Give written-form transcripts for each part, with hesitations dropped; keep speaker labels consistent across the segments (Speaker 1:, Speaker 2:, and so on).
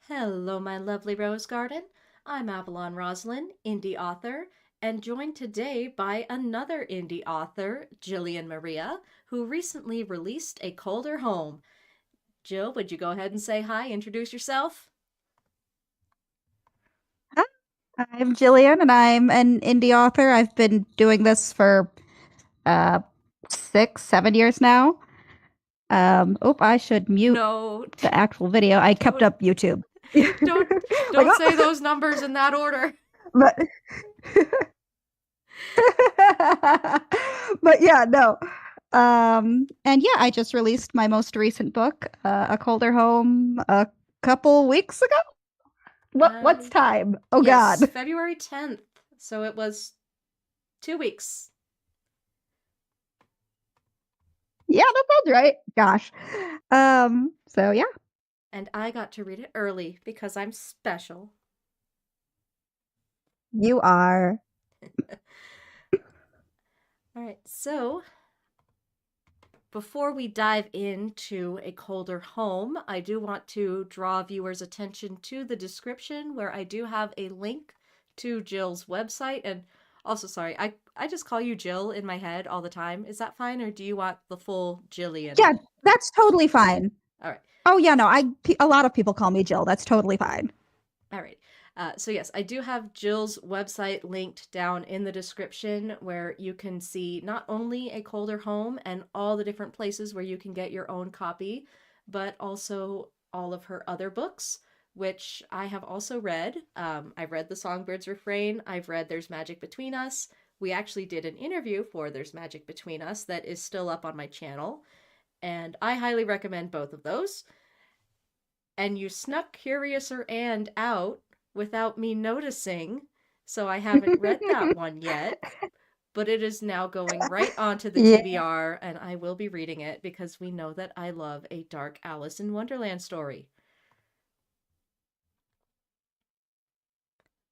Speaker 1: Hello, my lovely rose garden. I'm Avalon Roselin, indie author, and joined today by another indie author, Jillian Maria, who recently released A Colder Home. Jill, would you go ahead and say hi, introduce yourself?
Speaker 2: Hi, I'm Jillian, and I'm an indie author. I've been doing this for uh, 6, 7 years now. I should mute
Speaker 1: No,
Speaker 2: the actual video. I kept
Speaker 1: don't,
Speaker 2: up YouTube.
Speaker 1: don't,
Speaker 2: Like,
Speaker 1: don't say those numbers in that order.
Speaker 2: but but yeah, no. And yeah, I just released my most recent book, A Colder Home, a couple weeks ago. What's
Speaker 1: Um,
Speaker 2: time? Oh
Speaker 1: yes,
Speaker 2: God.
Speaker 1: February 10th. So it was 2 weeks.
Speaker 2: Yeah, that sounds right. Gosh. So yeah,
Speaker 1: And I got to read it early because I'm special.
Speaker 2: you are.
Speaker 1: All right, so before we dive into A Colder Home, I do want to draw viewers' attention to the description where I do have a link to Jill's website. And also, sorry, I just call you Jill in my head all the time. Is that fine, or do you want the full Jillian?
Speaker 2: Yeah, that's totally fine.
Speaker 1: All right.
Speaker 2: Oh yeah, no, a lot of people call me Jill. That's totally fine.
Speaker 1: All right. So yes, I do have Jill's website linked down in the description where you can see not only A Colder Home and all the different places where you can get your own copy, but also all of her other books, which I have also read. I've read The Songbird's Refrain. I've read There's Magic Between Us. We actually did an interview for There's Magic Between Us that is still up on my channel, and I highly recommend both of those. And you snuck Curiouser and out without me noticing, so I haven't read that one yet. But it is now going right onto the
Speaker 2: Yeah.
Speaker 1: TBR, and I will be reading it because we know that I love a dark Alice in Wonderland story.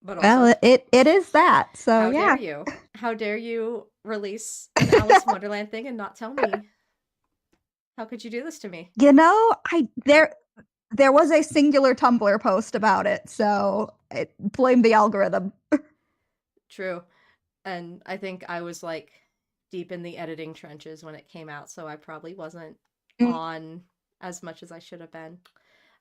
Speaker 1: But
Speaker 2: Well,
Speaker 1: also,
Speaker 2: it is that. So
Speaker 1: how dare
Speaker 2: yeah.
Speaker 1: you? How dare you release an Alice in Wonderland thing and not tell me? How could you do this to me?
Speaker 2: I there was a singular Tumblr post about it, so blame the algorithm.
Speaker 1: True. And I think I was like deep in the editing trenches when it came out, so I probably wasn't
Speaker 2: Mm.
Speaker 1: on as much as I should have been.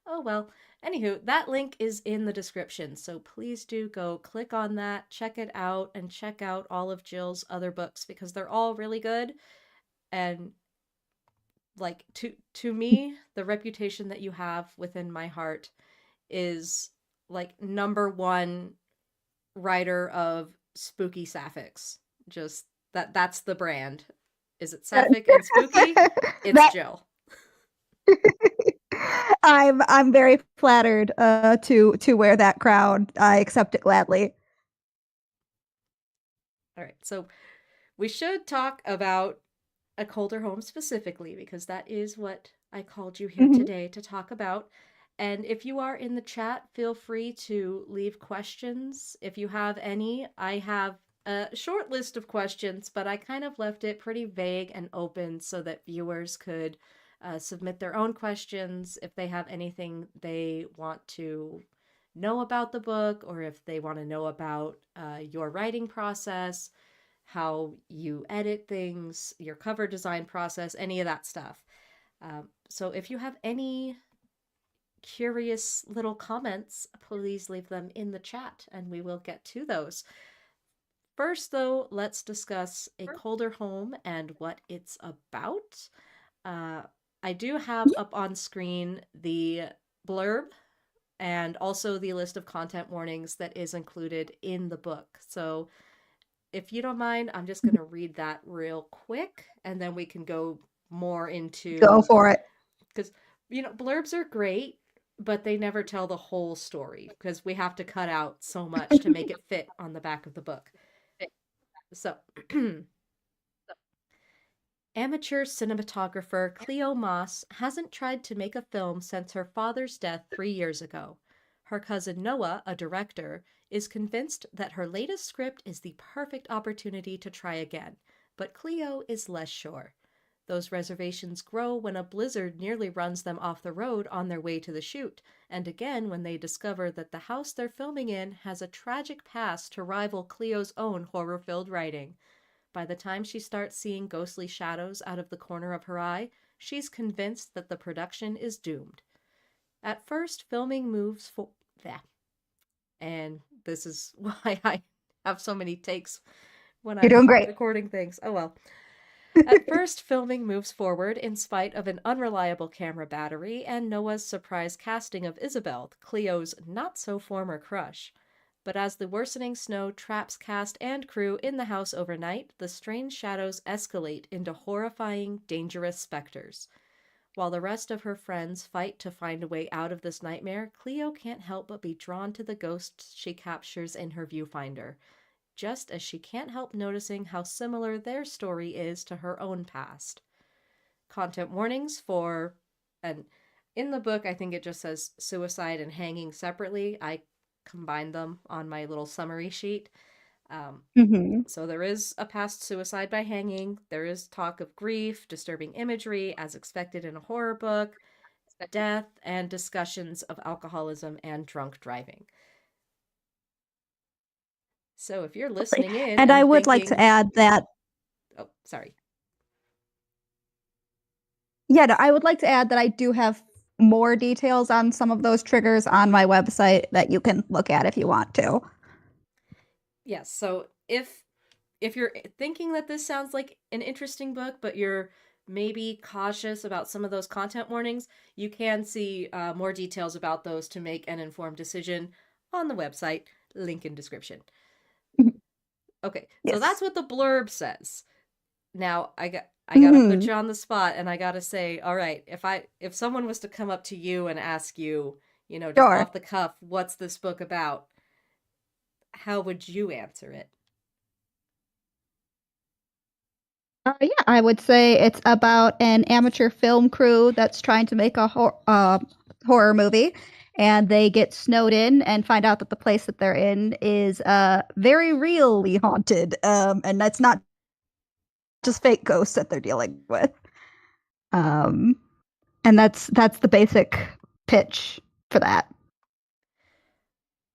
Speaker 1: Oh well. Anywho, that link is in the description, so please do go click on that, check it out, and check out all of Jill's other books because they're all really good. And like to me, the reputation that you have within my heart is like number one writer of spooky sapphics. Just that's the brand. Is it sapphic and spooky? It's
Speaker 2: That
Speaker 1: Jill.
Speaker 2: I'm very flattered to wear that crown. I accept it gladly.
Speaker 1: All right. So we should talk about A Colder Home specifically because that is what I called you here
Speaker 2: Mhm.
Speaker 1: today to talk about. And if you are in the chat, feel free to leave questions if you have any. I have a short list of questions, but I kind of left it pretty vague and open so that viewers could submit their own questions if they have anything they want to know about the book or if they want to know about your writing process, how you edit things, your cover design process, any of that stuff. So if you have any curious little comments, please leave them in the chat and we will get to those. First, though, let's discuss A Colder Home and what it's about. Uh, I do have up on screen the blurb and also the list of content warnings that is included in the book. So if you don't mind, I'm just going to read that real quick and then we can go more
Speaker 2: Go
Speaker 1: into
Speaker 2: for it.
Speaker 1: because blurbs are great, but they never tell the whole story because we have to cut out so much to make it fit on the back of the book. So, amateur cinematographer Cleo Moss hasn't tried to make a film since her father's death 3 years ago. Her cousin Noah, a director, is convinced that her latest script is the perfect opportunity to try again, but Cleo is less sure. Those reservations grow when a blizzard nearly runs them off the road on their way to the shoot, and again when they discover that the house they're filming in has a tragic past to rival Cleo's own horror-filled writing. By the time she starts seeing ghostly shadows out of the corner of her eye, she's convinced that the production is doomed. At first, filming moves for that. And this is why I have so many takes when
Speaker 2: You're
Speaker 1: I'm
Speaker 2: doing great.
Speaker 1: recording things. Oh well. At first, filming moves forward in spite of an unreliable camera battery and Noah's surprise casting of Isabel, Cleo's not-so-former crush. But as the worsening snow traps cast and crew in the house overnight, the strange shadows escalate into horrifying, dangerous specters. While the rest of her friends fight to find a way out of this nightmare, Cleo can't help but be drawn to the ghosts she captures in her viewfinder, just as she can't help noticing how similar their story is to her own past. Content warnings for, and in the book, I think it just says suicide and hanging separately. I combined them on my little summary sheet. So there is a past suicide by hanging. There is talk of grief, disturbing imagery, as expected in a horror book, death, and discussions of alcoholism and drunk driving. So if you're listening in
Speaker 2: and I would like to add that.
Speaker 1: Oh, sorry.
Speaker 2: Yeah, no, I would like to add that I do have more details on some of those triggers on my website that you can look at if you want to.
Speaker 1: Yes, so if you're thinking that this sounds like an interesting book, but you're maybe cautious about some of those content warnings, you can see more details about those to make an informed decision on the website. Link in description. Okay,
Speaker 2: Yes.
Speaker 1: so that's what the blurb says. Now I gotta put you on the spot, and I gotta say, all right, if someone was to come up to you and ask you, just off the cuff, what's this book about? How would you answer it?
Speaker 2: Yeah, I would say it's about an amateur film crew that's trying to make a horror movie, and they get snowed in and find out that the place that they're in is very really haunted, and that's not just fake ghosts that they're dealing with. And that's the basic pitch for that.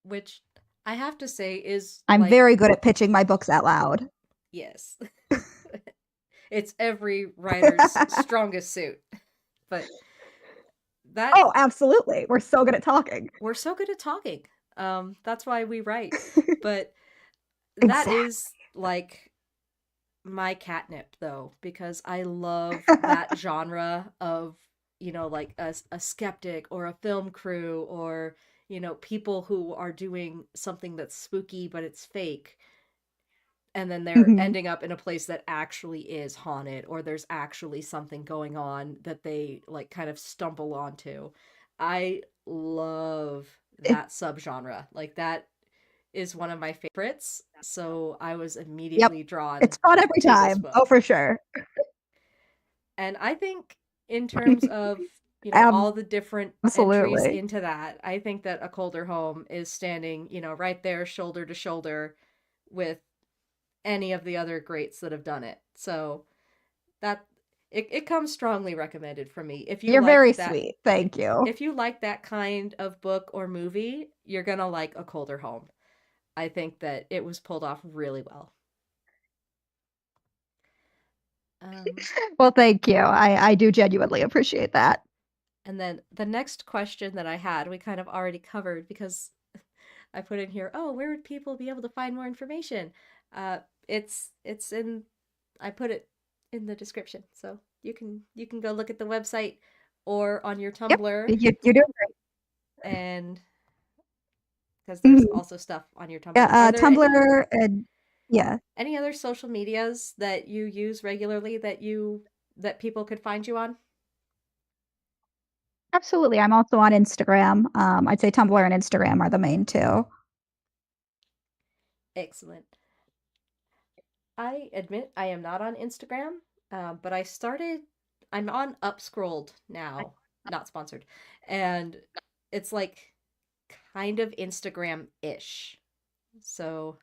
Speaker 1: Which I have to say is
Speaker 2: I'm very good at pitching my books out loud.
Speaker 1: Yes. It's every writer's strongest suit. But that
Speaker 2: Oh, absolutely. We're so good at talking.
Speaker 1: We're so good at talking. That's why we write. But
Speaker 2: exactly.
Speaker 1: That is like my catnip though, because I love that genre of, like a skeptic or a film crew or, people who are doing something that's spooky but it's fake. And then they're ending up in a place that actually is haunted, or there's actually something going on that they like kind of stumble onto. I love that subgenre. Like that is one of my favorites. So I was immediately drawn.
Speaker 2: It's fun every time. Oh, for sure.
Speaker 1: And I think in terms of, all the different entries into that, I think that A Colder Home is standing, right there shoulder to shoulder with any of the other greats that have done it. So that it comes strongly recommended from me. If you're
Speaker 2: very sweet. Thank you.
Speaker 1: If you like that kind of book or movie, you're gonna like A Colder Home. I think that it was pulled off really well.
Speaker 2: Well, thank you. I do genuinely appreciate that.
Speaker 1: And then the next question that I had, we kind of already covered because I put in here, oh, where would people be able to find more information? It's in, I put it in the description, so you can go look at the website or on your Tumblr.
Speaker 2: Yep, you're doing great.
Speaker 1: And because there's also stuff on your Tumblr.
Speaker 2: Yeah, Tumblr and yeah.
Speaker 1: Any other social medias that you use regularly that people could find you on?
Speaker 2: Absolutely. I'm also on Instagram. I'd say Tumblr and Instagram are the main two.
Speaker 1: Excellent. I admit I am not on Instagram, but I'm on Upscrolled now, not sponsored. And it's like kind of Instagram-ish. So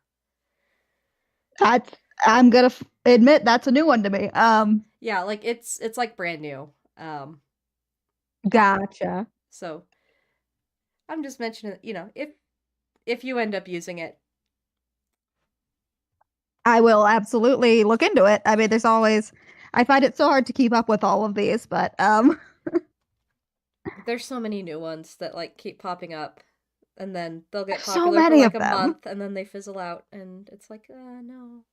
Speaker 2: I'm gonna admit that's a new one to me.
Speaker 1: Yeah, like it's like brand new. Um,
Speaker 2: Gotcha.
Speaker 1: so I'm just mentioning, if you end up using it,
Speaker 2: I will absolutely look into it. I mean, there's always, I find it so hard to keep up with all of these, but
Speaker 1: there's so many new ones that like keep popping up, and then they'll get
Speaker 2: there's so
Speaker 1: popular for
Speaker 2: many
Speaker 1: like
Speaker 2: of
Speaker 1: a
Speaker 2: them.
Speaker 1: month, and then they fizzle out, and it's like, no.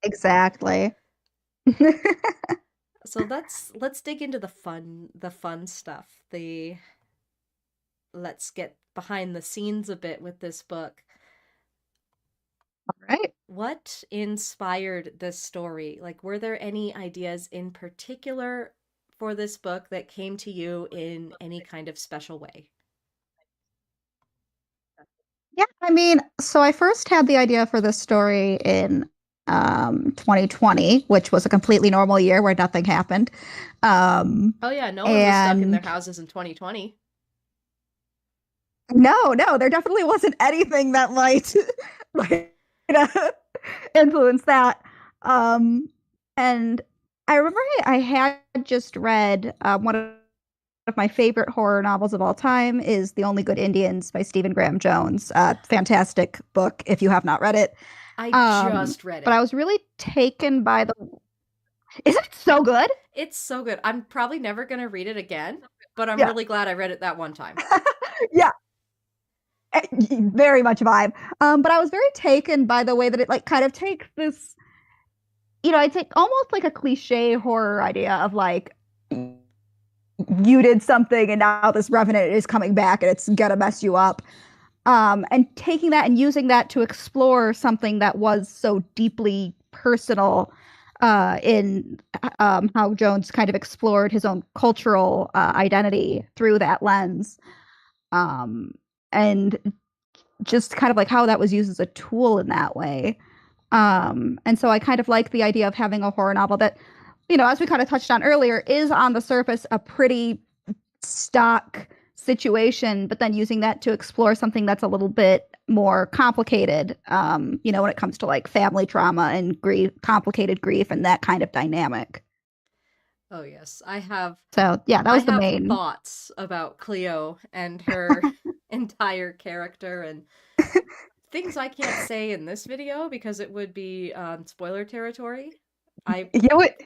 Speaker 2: Exactly.
Speaker 1: So let's dig into the fun stuff. Let's get behind the scenes a bit with this book.
Speaker 2: All right.
Speaker 1: What inspired this story? Like, were there any ideas in particular for this book that came to you in any kind of special way?
Speaker 2: Yeah, I mean, so I first had the idea for this story in 2020, which was a completely normal year where nothing happened. Um,
Speaker 1: Oh yeah, no one was stuck in their
Speaker 2: and
Speaker 1: houses in 2020.
Speaker 2: no, there definitely wasn't anything that might like influence that. Um, and I remember I had just read one of my favorite horror novels of all time is The Only Good Indians by Stephen Graham Jones. Fantastic book if you have not read it.
Speaker 1: I
Speaker 2: Um,
Speaker 1: just read
Speaker 2: but I
Speaker 1: it.
Speaker 2: was really taken by the. Isn't it so good?
Speaker 1: It's so good. I'm probably never going to read it again, but I'm
Speaker 2: Yeah,
Speaker 1: really glad I read it that one time.
Speaker 2: yeah, very much a vibe. But I was very taken by the way that it like kind of takes this. It's like almost like a cliche horror idea of like you did something and now this revenant is coming back and it's gonna mess you up. And taking that and using that to explore something that was so deeply personal in how Jones kind of explored his own cultural identity through that lens. Um, and just kind of like how that was used as a tool in that way. And so I kind of like the idea of having a horror novel that, as we kind of touched on earlier, is on the surface a pretty stock situation, but then using that to explore something that's a little bit more complicated, when it comes to like family trauma and grief, complicated grief, and that kind of dynamic.
Speaker 1: Oh yes, I have
Speaker 2: So yeah, that
Speaker 1: I
Speaker 2: was the
Speaker 1: have
Speaker 2: main.
Speaker 1: thoughts about Cleo and her entire character and things I can't say in this video because it would be spoiler territory. I
Speaker 2: Yeah, what?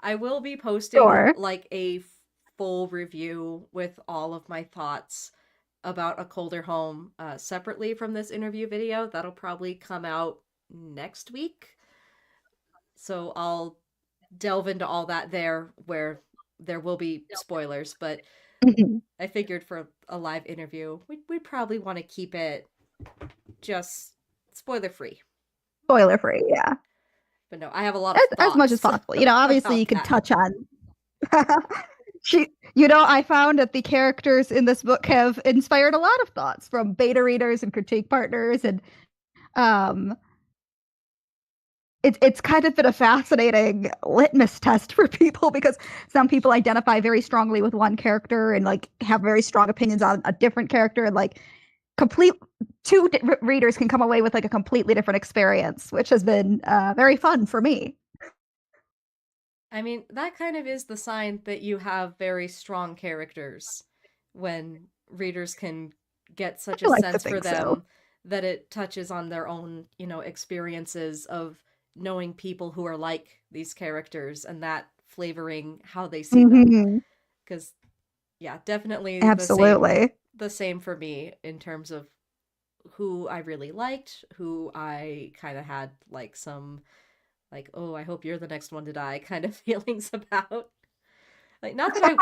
Speaker 1: I will be posting
Speaker 2: Sure.
Speaker 1: like a full review with all of my thoughts about A Colder Home separately from this interview video. That'll probably come out next week. So I'll delve into all that there where there will be spoilers, but I figured for a live interview, we'd probably want to keep it just spoiler free.
Speaker 2: Spoiler free, yeah,
Speaker 1: But no, I have a lot of
Speaker 2: as much as
Speaker 1: thoughts
Speaker 2: possible. Obviously you
Speaker 1: about
Speaker 2: could
Speaker 1: that.
Speaker 2: touch on. I found that the characters in this book have inspired a lot of thoughts from beta readers and critique partners, and um, it's kind of been a fascinating litmus test for people because some people identify very strongly with one character and like have very strong opinions on a different character, and like complete readers can come away with like a completely different experience, which has been very fun for me.
Speaker 1: I mean, that kind of is the sign that you have very strong characters when readers can get such a
Speaker 2: I like to
Speaker 1: sense for
Speaker 2: think so.
Speaker 1: them that it touches on their own, experiences of knowing people who are like these characters and that flavoring how they see them.
Speaker 2: Mm-hmm.
Speaker 1: Because yeah, definitely
Speaker 2: Absolutely.
Speaker 1: the same for me in terms of who I really liked, who I kind of had like some like, oh, I hope you're the next one to die kind of feelings about. Like, not that I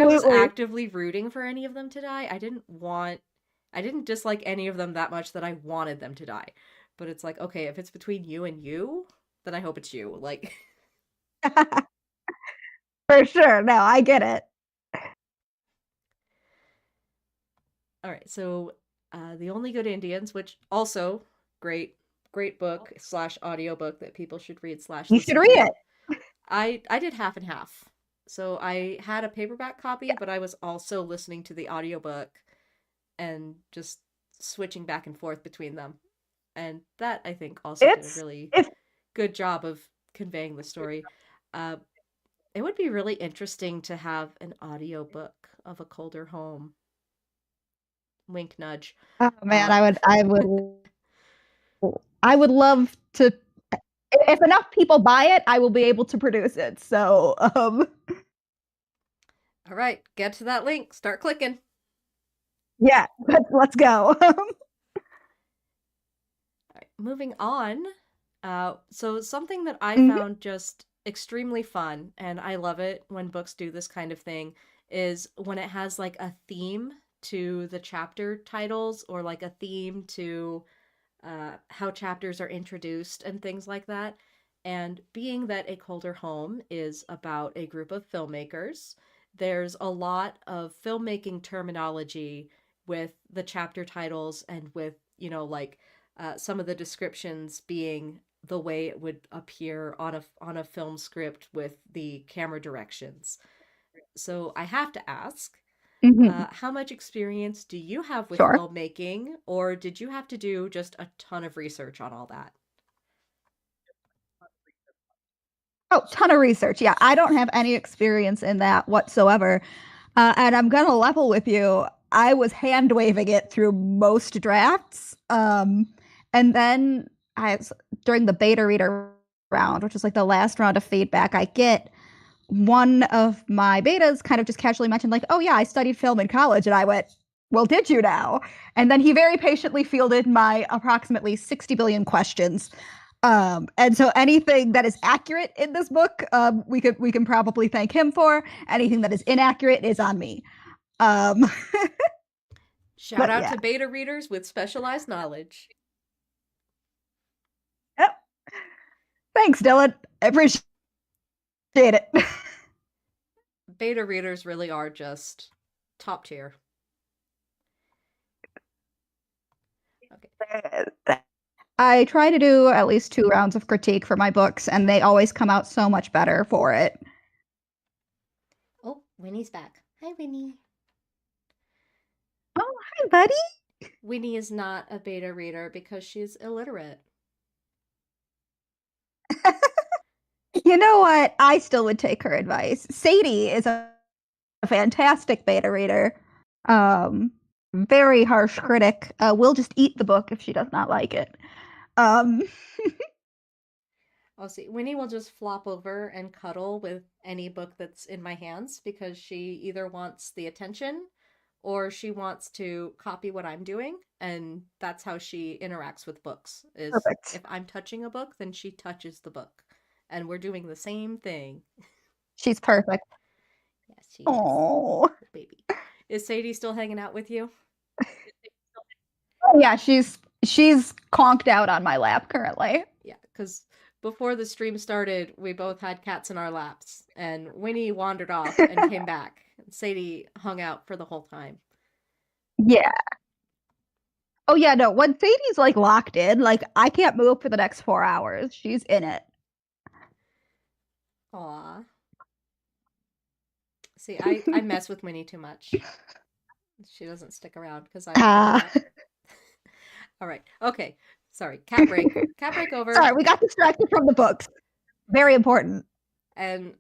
Speaker 1: was
Speaker 2: Absolutely.
Speaker 1: actively rooting for any of them to die. I didn't dislike any of them that much that I wanted them to die. But it's like, okay, if it's between you and you, then I hope it's you. Like,
Speaker 2: For sure. No, I get it.
Speaker 1: all right, so The Only Good Indians, which also great, great book slash audiobook that people should read slash
Speaker 2: You should
Speaker 1: listen
Speaker 2: read
Speaker 1: to.
Speaker 2: it.
Speaker 1: I did half and half. So I had a paperback copy,
Speaker 2: Yeah.
Speaker 1: but I was also listening to the audiobook and just switching back and forth between them. And that, I think, also did a
Speaker 2: It's
Speaker 1: really
Speaker 2: it's
Speaker 1: good job of conveying the story. Uh, it would be really interesting to have an audiobook of A Colder Home. Wink nudge.
Speaker 2: oh man,
Speaker 1: Uh,
Speaker 2: I would love to. If enough people buy it, I will be able to produce it. So,
Speaker 1: all right, get to that link. Start clicking.
Speaker 2: yeah, let's go.
Speaker 1: All right, moving on. So something that I
Speaker 2: Mhm.
Speaker 1: found just extremely fun, and I love it when books do this kind of thing, is when it has like a theme to the chapter titles or like a theme to how chapters are introduced and things like that. And being that A Colder Home is about a group of filmmakers, there's a lot of filmmaking terminology with the chapter titles and with, like some of the descriptions being the way it would appear on a film script with the camera directions. So I have to ask,
Speaker 2: Mhm.
Speaker 1: how much experience do you have with
Speaker 2: Sure.
Speaker 1: filmmaking, or did you have to do just a ton of research on all that?
Speaker 2: Oh, ton of research. Yeah, I don't have any experience in that whatsoever. And I'm gonna level with you. I was hand waving it through most drafts. And then I during the beta reader round, which is like the last round of feedback, I get one of my betas kind of just casually mentioned, like, oh yeah, I studied film in college. And I went, well, did you now? And then he very patiently fielded my approximately 60 billion questions. And so anything that is accurate in this book, we can probably thank him for. Anything that is inaccurate is on me. Um,
Speaker 1: Shout
Speaker 2: but
Speaker 1: out
Speaker 2: yeah.
Speaker 1: to beta readers with specialized knowledge.
Speaker 2: Yep. Thanks, Dylan. I appreciate it.
Speaker 1: Beta readers really are just top tier. Okay.
Speaker 2: I try to do at least 2 rounds of critique for my books, and they always come out so much better for it.
Speaker 1: Oh, Winnie's back. Hi, Winnie.
Speaker 2: Oh, hi, buddy.
Speaker 1: Winnie is not a beta reader because she's illiterate.
Speaker 2: You know what? I still would take her advice. Sadie is a fantastic beta reader. Um, Very harsh critic. Will just eat the book if she does not like it. Um,
Speaker 1: I'll see. Winnie will just flop over and cuddle with any book that's in my hands because she either wants the attention or she wants to copy what I'm doing, and that's how she interacts with books. Is
Speaker 2: Perfect.
Speaker 1: if I'm touching a book, then she touches the book. And we're doing the same thing.
Speaker 2: She's perfect.
Speaker 1: Yes, she is.
Speaker 2: Oh,
Speaker 1: Oh, baby. Is Sadie still hanging out with you?
Speaker 2: yeah. She's conked out on my lap currently.
Speaker 1: Yeah, because before the stream started, we both had cats in our laps, and Winnie wandered off and came back. Sadie hung out for the whole time.
Speaker 2: Yeah. Oh yeah. No. When Sadie's like locked in, like I can't move for the next 4 hours. She's in it.
Speaker 1: Aw. See, I mess with Winnie too much. She doesn't stick around because I give her
Speaker 2: Ah.
Speaker 1: up. All right. Okay. Sorry. Cat break. Cat break over.
Speaker 2: Sorry, we got distracted from the books. Very important.
Speaker 1: And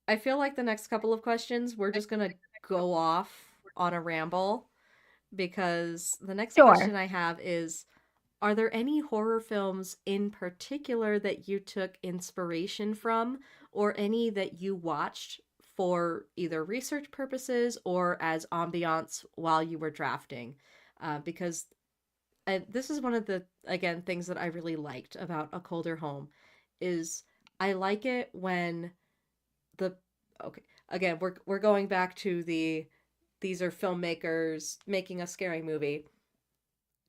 Speaker 1: I feel like the next couple of questions, we're just going to go off on a ramble because the next
Speaker 2: Sure.
Speaker 1: question I have is, are there any horror films in particular that you took inspiration from, or any that you watched for either research purposes or as ambiance while you were drafting? Because this is one of the, again, things that I really liked about A Colder Home is I like it when the okay, again, we're going back to these are filmmakers making a scary movie.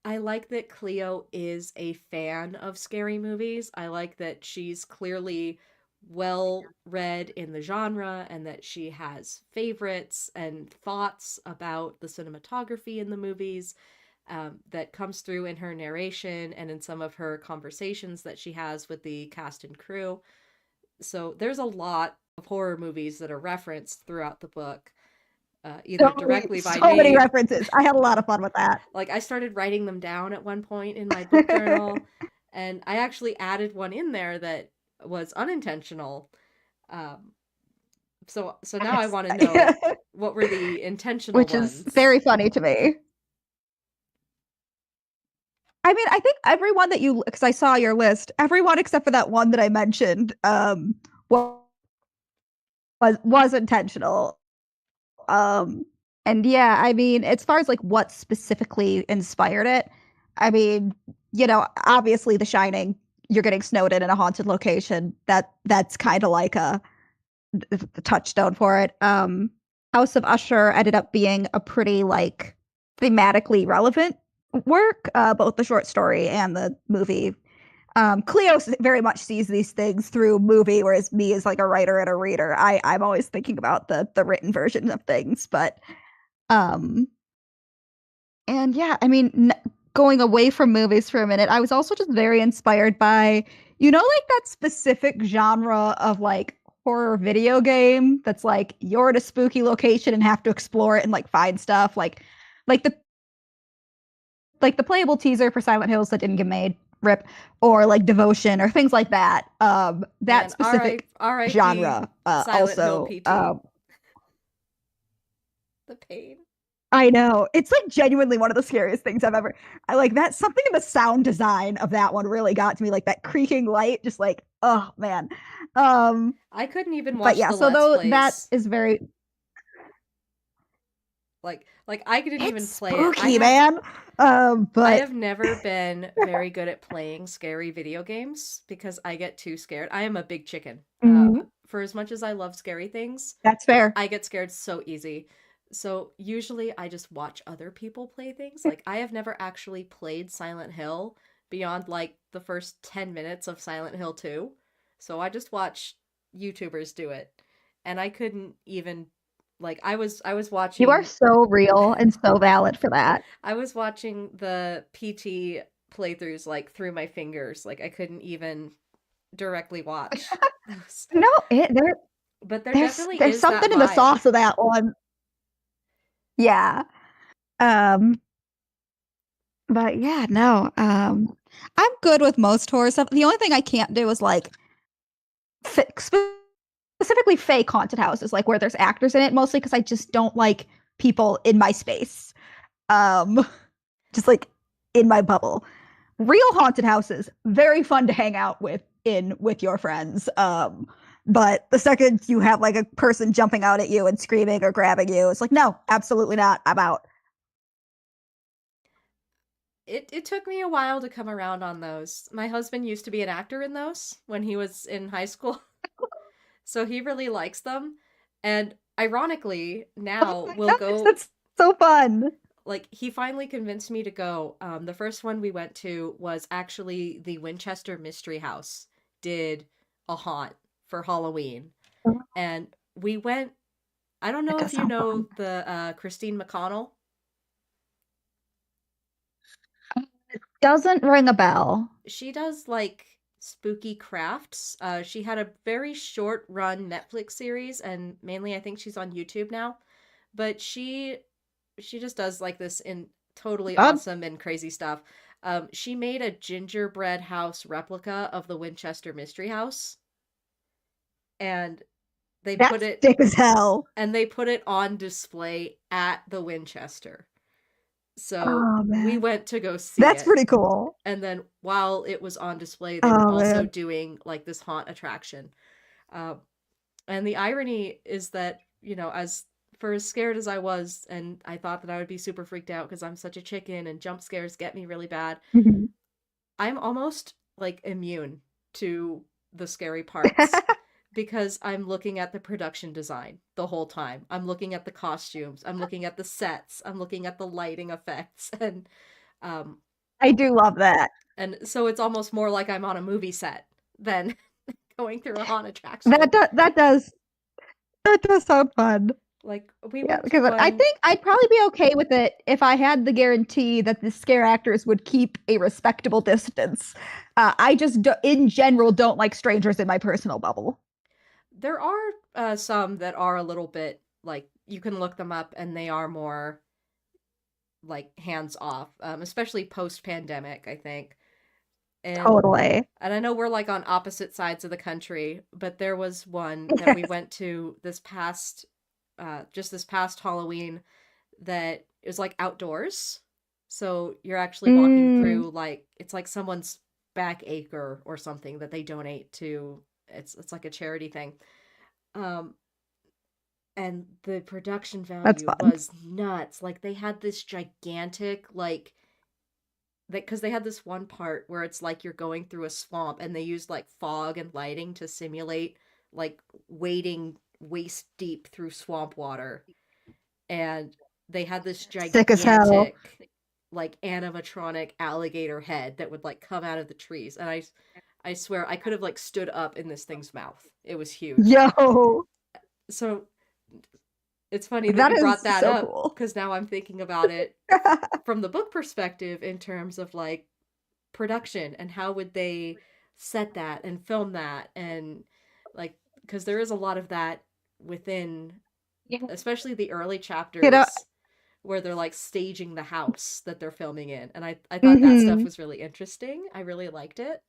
Speaker 1: I like that Cleo is a fan of scary movies. I like that she's clearly well read in the genre and that she has favorites and thoughts about the cinematography in the movies, that comes through in her narration and in some of her conversations that she has with the cast and crew. So there's a lot of horror movies that are referenced throughout the book. either directly by
Speaker 2: So many
Speaker 1: name.
Speaker 2: references. I had a lot of fun with that.
Speaker 1: Like I started writing them down at one point in my book journal, and I actually added one in there that was unintentional. Um, so now I want to know what were the intentional
Speaker 2: Which is
Speaker 1: ones.
Speaker 2: very funny to me. I mean, I think everyone that you, because I saw your list, everyone except for that one that I mentioned, was was intentional. Um, and yeah, I mean, as far as like what specifically inspired it, I mean, obviously The Shining, you're getting snowed in a haunted location. That's kind of like the touchstone for it. House of Usher ended up being a pretty like thematically relevant work, both the short story and the movie. Cleo very much sees these things through movie, whereas me as like a writer and a reader, I'm always thinking about the written version of things. But um, and yeah, I mean, going away from movies for a minute, I was also just very inspired by, like that specific genre of like horror video game that's like you're at a spooky location and have to explore it and like find stuff like the playable teaser for Silent Hills that didn't get made, rip, or like Devotion or things like that. That
Speaker 1: Man,
Speaker 2: specific
Speaker 1: R.I.P.
Speaker 2: genre.
Speaker 1: Silent Hill
Speaker 2: Also,
Speaker 1: PT. The pain.
Speaker 2: I know it's like genuinely one of the scariest things I've ever. I like that something in the sound design of that one really got to me, like that creaking light, just like oh man. Um,
Speaker 1: I couldn't even
Speaker 2: but
Speaker 1: watch
Speaker 2: yeah,
Speaker 1: the
Speaker 2: so
Speaker 1: Let's
Speaker 2: though that
Speaker 1: Plays.
Speaker 2: is very
Speaker 1: Like I couldn't
Speaker 2: it's
Speaker 1: even play it.
Speaker 2: spooky, man.
Speaker 1: I
Speaker 2: But
Speaker 1: have never been very good at playing scary video games because I get too scared. I am a big chicken.
Speaker 2: mhm,
Speaker 1: For as much as I love scary things,
Speaker 2: that's fair.
Speaker 1: I get scared so easy. So usually I just watch other people play things. Like I have never actually played Silent Hill beyond like the first 10 minutes of Silent Hill 2. So I just watch YouTubers do it. And I couldn't even like I was
Speaker 2: You are
Speaker 1: watching
Speaker 2: so real and so valid for that.
Speaker 1: I was watching the PT playthroughs like through my fingers. Like I couldn't even directly watch those.
Speaker 2: No, there
Speaker 1: But there
Speaker 2: there's
Speaker 1: definitely
Speaker 2: there's
Speaker 1: is that
Speaker 2: something in the
Speaker 1: vibe.
Speaker 2: sauce of that one. Yeah. Um, but yeah, no. I'm good with most horror stuff. The only thing I can't do is like specifically fake haunted houses, like where there's actors in it, mostly because I just don't like people in my space. Um, just like in my bubble. Real haunted houses, very fun to hang out with your friends. But the second you have like a person jumping out at you and screaming or grabbing you, it's like, no, absolutely not. I'm out.
Speaker 1: It took me a while to come around on those. My husband used to be an actor in those when he was in high school, so he really likes them. And ironically,
Speaker 2: Oh
Speaker 1: now
Speaker 2: my
Speaker 1: we'll
Speaker 2: gosh,
Speaker 1: go
Speaker 2: that's so fun.
Speaker 1: like he finally convinced me to go. The first one we went to was actually the Winchester Mystery House did a haunt for Halloween, and we went. I don't
Speaker 2: That
Speaker 1: know
Speaker 2: does
Speaker 1: if you
Speaker 2: sound
Speaker 1: know
Speaker 2: fun.
Speaker 1: the Christine McConnell.
Speaker 2: Doesn't ring a bell.
Speaker 1: She does like spooky crafts. She had a very short run Netflix series, and mainly I think she's on YouTube now. But she just does like this in totally
Speaker 2: Um,
Speaker 1: awesome and crazy stuff. She made a gingerbread house replica of the Winchester Mystery House, and they put
Speaker 2: that's
Speaker 1: it
Speaker 2: sick as hell.
Speaker 1: they put it on display at the Winchester. So
Speaker 2: Oh
Speaker 1: we
Speaker 2: man,
Speaker 1: went to go see
Speaker 2: that's
Speaker 1: it.
Speaker 2: pretty cool.
Speaker 1: And then while it was on display, they were
Speaker 2: Oh
Speaker 1: also
Speaker 2: man.
Speaker 1: doing like this haunt attraction. Uh, and the irony is that, as for as scared as I was, and I thought that I would be super freaked out because I'm such a chicken and jump scares get me really bad,
Speaker 2: Mhm.
Speaker 1: I'm almost like immune to the scary parts because I'm looking at the production design the whole time. I'm looking at the costumes, I'm looking at the sets, I'm looking at the lighting effects, um,
Speaker 2: I do love that.
Speaker 1: and so it's almost more like I'm on a movie set than going through a haunt attraction.
Speaker 2: That does sound fun.
Speaker 1: Like we
Speaker 2: Yeah,
Speaker 1: went to
Speaker 2: because I
Speaker 1: one.
Speaker 2: think I'd probably be okay with it if I had the guarantee that the scare actors would keep a respectable distance. I just, in general, don't like strangers in my personal bubble.
Speaker 1: There are some that are a little bit. like you can look them up and they are more like hands off, especially post pandemic, I think. And
Speaker 2: Totally.
Speaker 1: and I know we're like on opposite sides of the country, but there was one that we went to this past just this past Halloween that is like outdoors. So you're actually walking
Speaker 2: Mm,
Speaker 1: through like it's like someone's back acre or something that they donate to. It's like a charity thing. Um and the production
Speaker 2: that's
Speaker 1: value
Speaker 2: fun.
Speaker 1: was nuts. Like they had this gigantic like because they had this one part where it's like you're going through a swamp and they used like fog and lighting to simulate like wading waist deep through swamp water, and they had this
Speaker 2: Sick as hell.
Speaker 1: gigantic like animatronic alligator head that would like come out of the trees, and I swear I could have like stood up in this thing's mouth. It was huge.
Speaker 2: Yo,
Speaker 1: So it's funny that
Speaker 2: that
Speaker 1: you
Speaker 2: is
Speaker 1: brought that
Speaker 2: so
Speaker 1: up
Speaker 2: cool.
Speaker 1: because now I'm thinking about it from the book perspective in terms of like production and how would they set that and film that, and like because there is a lot of that within
Speaker 2: Yeah.
Speaker 1: especially the early
Speaker 2: You know,
Speaker 1: chapters where they're like staging the house that they're filming in, and I thought that stuff
Speaker 2: hmm
Speaker 1: was really interesting. I really liked it.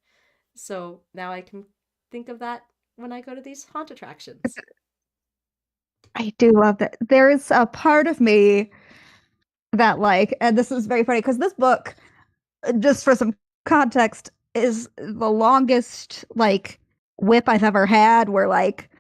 Speaker 1: So now I can think of that when I go to these haunt attractions.
Speaker 2: I do love that. There's a part of me that like, and this is very funny because this book, just for some context, is the longest like whip I've ever had. Where like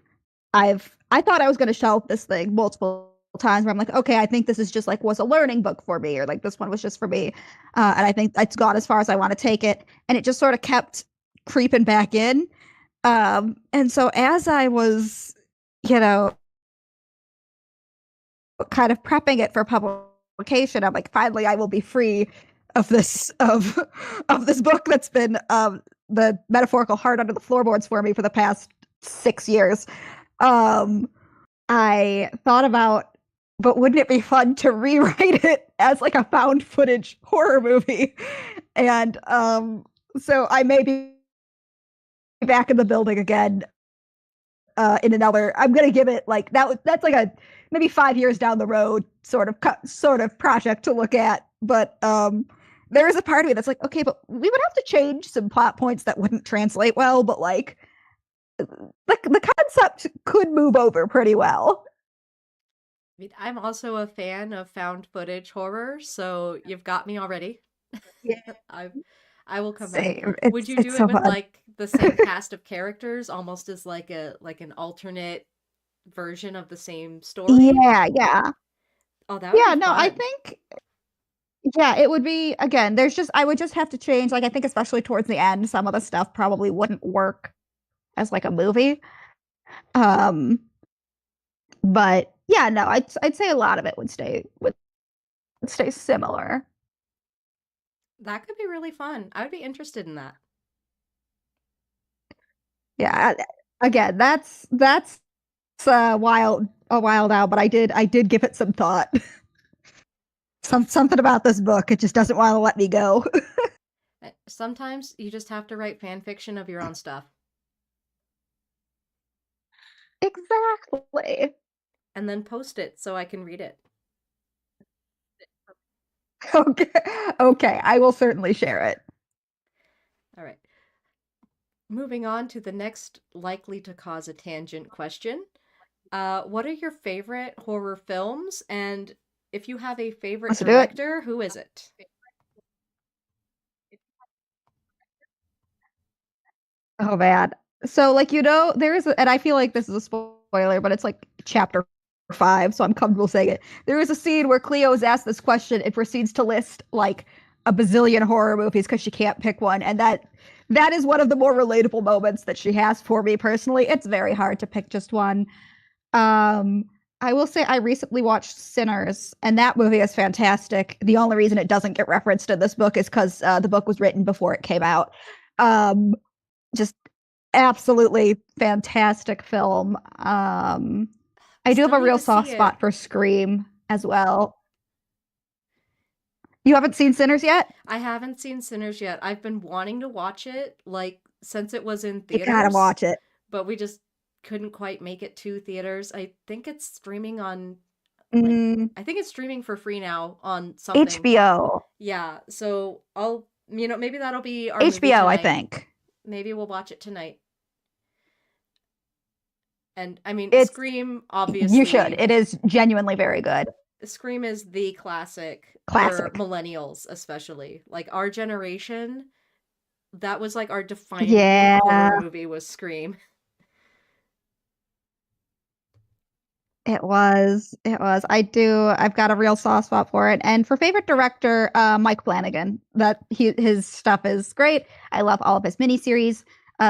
Speaker 2: I thought I was going to shelf this thing multiple times. Where I'm like, okay, I think this is just like was a learning book for me, or like this one was just for me, and I think it's gone as far as I want to take it. And it just sort of kept creeping back in. And so as I was, you know, kind of prepping it for publication, I'm like, finally, I will be free of this of this book that's been the metaphorical heart under the floorboards for me for the past 6 years. Um, I thought about, but wouldn't it be fun to rewrite it as like a found footage horror movie? And so I may be back in the building again in another. I'm gonna give it like that. That's like a maybe 5 years down the road sort of project to look at. But there is a part of me that's like, okay, but we would have to change some plot points that wouldn't translate well. But like the concept could move over pretty well.
Speaker 1: I mean, I'm also a fan of found footage horror, so you've got me already.
Speaker 2: Yeah,
Speaker 1: I I will come back.
Speaker 2: same.
Speaker 1: Would you
Speaker 2: It's
Speaker 1: do it
Speaker 2: so
Speaker 1: with
Speaker 2: fun.
Speaker 1: like the same cast of characters, almost as like a like an alternate version of the same story?
Speaker 2: Yeah, yeah.
Speaker 1: Oh, that would be
Speaker 2: Yeah, no, I
Speaker 1: fun.
Speaker 2: think yeah, it would be again, there's just I would just have to change like I think especially towards the end some of the stuff probably wouldn't work as like a movie. Um but yeah, no, I'd say a lot of it would stay similar.
Speaker 1: That could be really fun. I would be interested in that.
Speaker 2: Yeah, again, that's a wild out, but I did give it some thought. Something about this book it just doesn't want to let me go.
Speaker 1: Sometimes you just have to write fan fiction of your own stuff
Speaker 2: Exactly.
Speaker 1: and then post it so I can read it.
Speaker 2: Okay. Okay, I will certainly share it.
Speaker 1: All right. Moving on to the next likely to cause a tangent question. What are your favorite horror films? And if you have a favorite
Speaker 2: Let's do it.
Speaker 1: director, who is it?
Speaker 2: Oh man. So like there is and I feel like this is a spoiler, but it's like chapter 5, so I'm comfortable saying it. There is a scene where Cleo is asked this question and proceeds to list like a bazillion horror movies because she can't pick one, and that is one of the more relatable moments that she has for me personally. It's very hard to pick just one. Um I will say I recently watched Sinners, and that movie is fantastic. The only reason it doesn't get referenced in this book is because the book was written before it came out. Um, just absolutely fantastic film.
Speaker 1: I
Speaker 2: I do have
Speaker 1: still
Speaker 2: a
Speaker 1: need
Speaker 2: real
Speaker 1: to see
Speaker 2: soft spot
Speaker 1: it.
Speaker 2: for Scream as well. You haven't seen Sinners yet?
Speaker 1: I haven't seen Sinners yet. I've been wanting to watch it like since it was in
Speaker 2: You gotta
Speaker 1: theaters,
Speaker 2: watch it.
Speaker 1: but we just couldn't quite make it to theaters. I think it's streaming on like
Speaker 2: Mm,
Speaker 1: I think it's streaming for free now on something.
Speaker 2: HBO.
Speaker 1: Yeah, so I'll maybe that'll be our movie
Speaker 2: HBO, I
Speaker 1: tonight.
Speaker 2: think.
Speaker 1: Maybe we'll watch it tonight. And I mean,
Speaker 2: It's
Speaker 1: Scream
Speaker 2: You should.
Speaker 1: obviously
Speaker 2: It is genuinely very good.
Speaker 1: Scream is the classic for
Speaker 2: Classic.
Speaker 1: millennials especially. Like our generation, that was like our defining
Speaker 2: Yeah,
Speaker 1: horror movie was Scream.
Speaker 2: it was. It was. I've got a real soft spot for it. And for favorite director, Mike Flanagan. His stuff is great. I love all of his miniseries.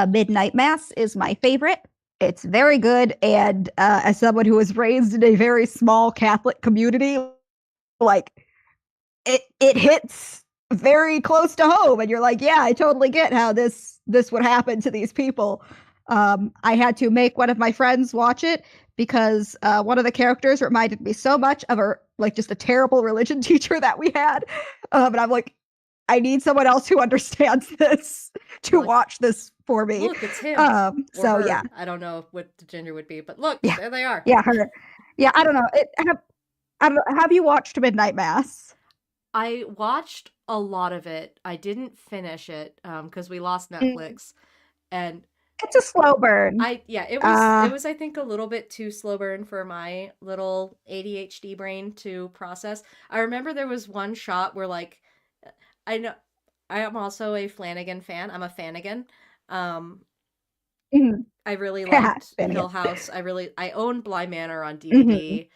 Speaker 2: Midnight Mass is my favorite. It's very good. And as someone who was raised in a very small Catholic community, like it hits very close to home, and you're like, yeah, I totally get how this would happen to these people. I had to make one of my friends watch it because one of the characters reminded me so much of just a terrible religion teacher that we had. And I'm like, I need someone else who understands this to
Speaker 1: Like,
Speaker 2: watch this for me.
Speaker 1: look, it's him.
Speaker 2: So
Speaker 1: her.
Speaker 2: yeah,
Speaker 1: I don't know what the gender would be, but look,
Speaker 2: yeah,
Speaker 1: there they are.
Speaker 2: yeah, her. Yeah, I don't know. I don't know. Have you watched Midnight Mass?
Speaker 1: I watched a lot of it. I didn't finish it because we lost Netflix, and
Speaker 2: It's a slow burn.
Speaker 1: it was I think a little bit too slow burn for my little ADHD brain to process. I remember there was one shot where like I know I am also a Flanagan fan. I'm a Fanigan. Um I really liked Hill House. I own Bly Manor on DVD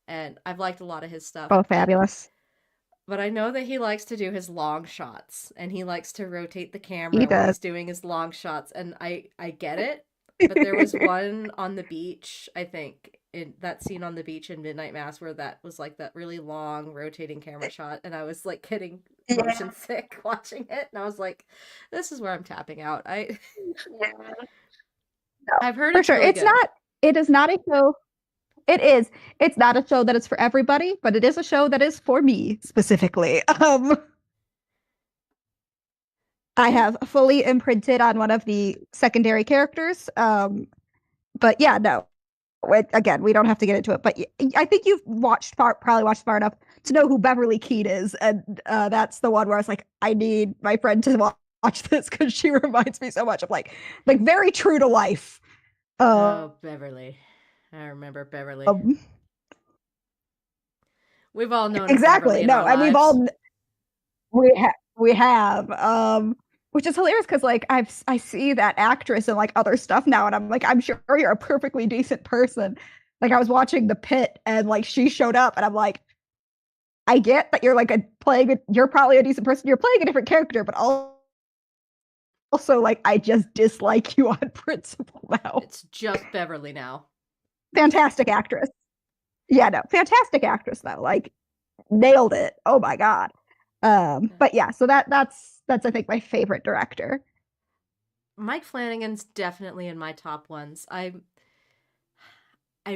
Speaker 1: and I've liked a lot of his stuff.
Speaker 2: Oh, fabulous.
Speaker 1: But I know that he likes to do his long shots and he likes to rotate the
Speaker 2: He
Speaker 1: camera when he's
Speaker 2: does.
Speaker 1: doing his long shots and I get it. But there was one on the beach, I think, in that scene on the beach in Midnight Mass where that was like that really long rotating camera shot and I was like getting motion sick watching it and I was like, this is where I'm tapping out. I've heard
Speaker 2: For
Speaker 1: it's
Speaker 2: sure.
Speaker 1: really
Speaker 2: It's
Speaker 1: good.
Speaker 2: not it is not a show. It is. It's not a show that is for everybody, but it is a show that is for me specifically. I have fully imprinted on one of the secondary characters. But yeah, no. Again, we don't have to get into it, but I think you've probably watched far enough to know who Beverly Keane is, and that's the one where I was like, I need my friend to watch this because she reminds me so much of like very true to life.
Speaker 1: Oh, Beverly. I remember Beverly. We've all known Beverly
Speaker 2: Exactly.
Speaker 1: in our
Speaker 2: No, and we've
Speaker 1: lives.
Speaker 2: all we have which is hilarious because like I see that actress in like other stuff now, and I'm like, I'm sure you're a perfectly decent person. Like I was watching The Pit, and like she showed up, and I'm like, I get that you're like you're probably a decent person. You're playing a different character, but also like I just dislike you on principle now.
Speaker 1: It's just Beverly now.
Speaker 2: Fantastic actress. Yeah, no, fantastic actress though. Like nailed it. Oh my god. But yeah, so that's I think my favorite director.
Speaker 1: Mike Flanagan's definitely in my top ones. I